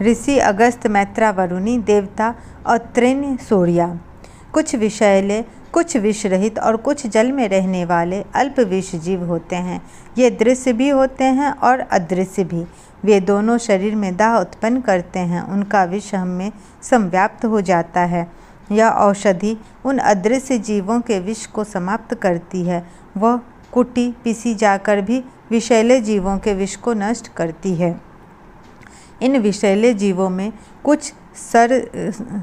ऋषि अगस्त मैत्रा वरुणी देवता अत्रेन सूर्या। कुछ विषैले, कुछ विष रहित और कुछ जल में रहने वाले अल्प विष जीव होते हैं। ये दृश्य भी होते हैं और अदृश्य भी। वे दोनों शरीर में दाह उत्पन्न करते हैं। उनका विष हम में संव्याप्त हो जाता है। यह औषधि उन अदृश्य जीवों के विष को समाप्त करती है। वह कुटी पीसी जाकर भी विषैले जीवों के विष को नष्ट करती है। इन विषैले जीवों में कुछ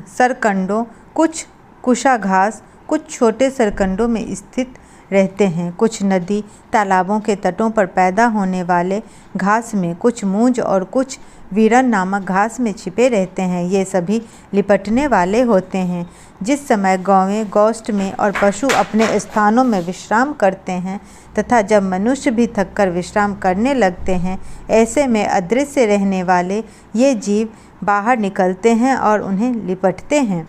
सरकंडों, कुछ कुशाघास, कुछ छोटे सरकंडों में स्थित रहते हैं। कुछ नदी तालाबों के तटों पर पैदा होने वाले घास में, कुछ मूंज और कुछ वीरन नामक घास में छिपे रहते हैं। ये सभी लिपटने वाले होते हैं। जिस समय गौवें गोष्ठ में और पशु अपने स्थानों में विश्राम करते हैं तथा जब मनुष्य भी थककर विश्राम करने लगते हैं, ऐसे में अदृश्य रहने वाले ये जीव बाहर निकलते हैं और उन्हें लिपटते हैं।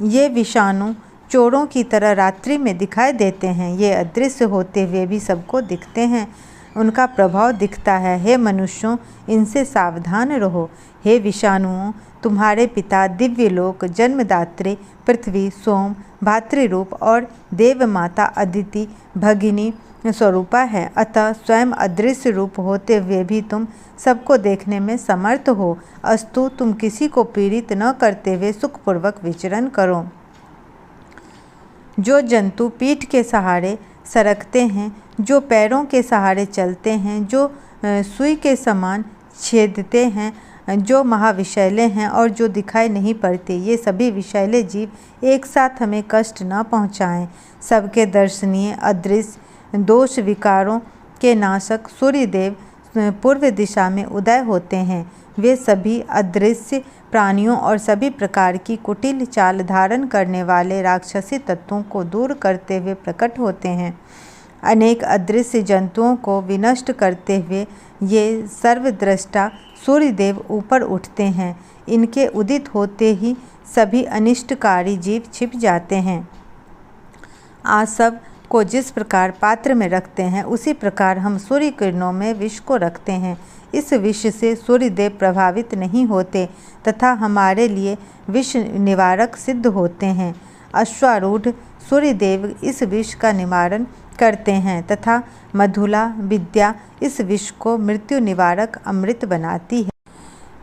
ये विषाणु चोरों की तरह रात्रि में दिखाई देते हैं। ये अदृश्य होते हुए भी सबको दिखते हैं। उनका प्रभाव दिखता है। हे मनुष्यों, इनसे सावधान रहो। हे विषाणुओं, तुम्हारे पिता दिव्यलोक, जन्मदात्री पृथ्वी, सोम, भातृरूप और देव माता अदिति भगिनी स्वरूपा है। अतः स्वयं अदृश्य रूप होते हुए भी तुम सबको देखने में समर्थ हो। अस्तु, तुम किसी को पीड़ित न करते हुए सुखपूर्वक विचरण करो। जो जंतु पीठ के सहारे सरकते हैं, जो पैरों के सहारे चलते हैं, जो सुई के समान छेदते हैं, जो महाविषैले हैं और जो दिखाई नहीं पड़ते, ये सभी विषैले जीव एक साथ हमें कष्ट न पहुँचाएं। सबके दर्शनीय, अदृश्य, दोष विकारों के नाशक सूर्यदेव पूर्व दिशा में उदय होते हैं। वे सभी अदृश्य प्राणियों और सभी प्रकार की कुटिल चाल धारण करने वाले राक्षसी तत्वों को दूर करते हुए प्रकट होते हैं। अनेक अदृश्य जंतुओं को विनष्ट करते हुए ये सर्वद्रष्टा सूर्यदेव ऊपर उठते हैं। इनके उदित होते ही सभी अनिष्टकारी जीव छिप जाते हैं। आज सब को जिस प्रकार पात्र में रखते हैं, उसी प्रकार हम सूर्य किरणों में विष को रखते हैं। इस विष से सूर्यदेव प्रभावित नहीं होते तथा हमारे लिए विष निवारक सिद्ध होते हैं। अश्वारूढ़ सूर्यदेव इस विष का निवारण करते हैं तथा मधुला विद्या इस विष को मृत्यु निवारक अमृत बनाती है।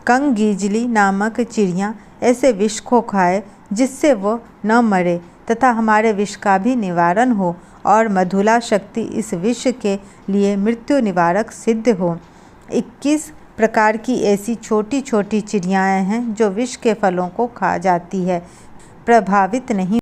कंगीजली नामक चिड़िया ऐसे विष को खाए जिससे वो न मरे तथा हमारे विष का भी निवारण हो, और मधुला शक्ति इस विष के लिए मृत्यु निवारक सिद्ध हो। 21 प्रकार की ऐसी छोटी छोटी चिड़ियाएँ हैं जो विष के फलों को खा जाती है, प्रभावित नहीं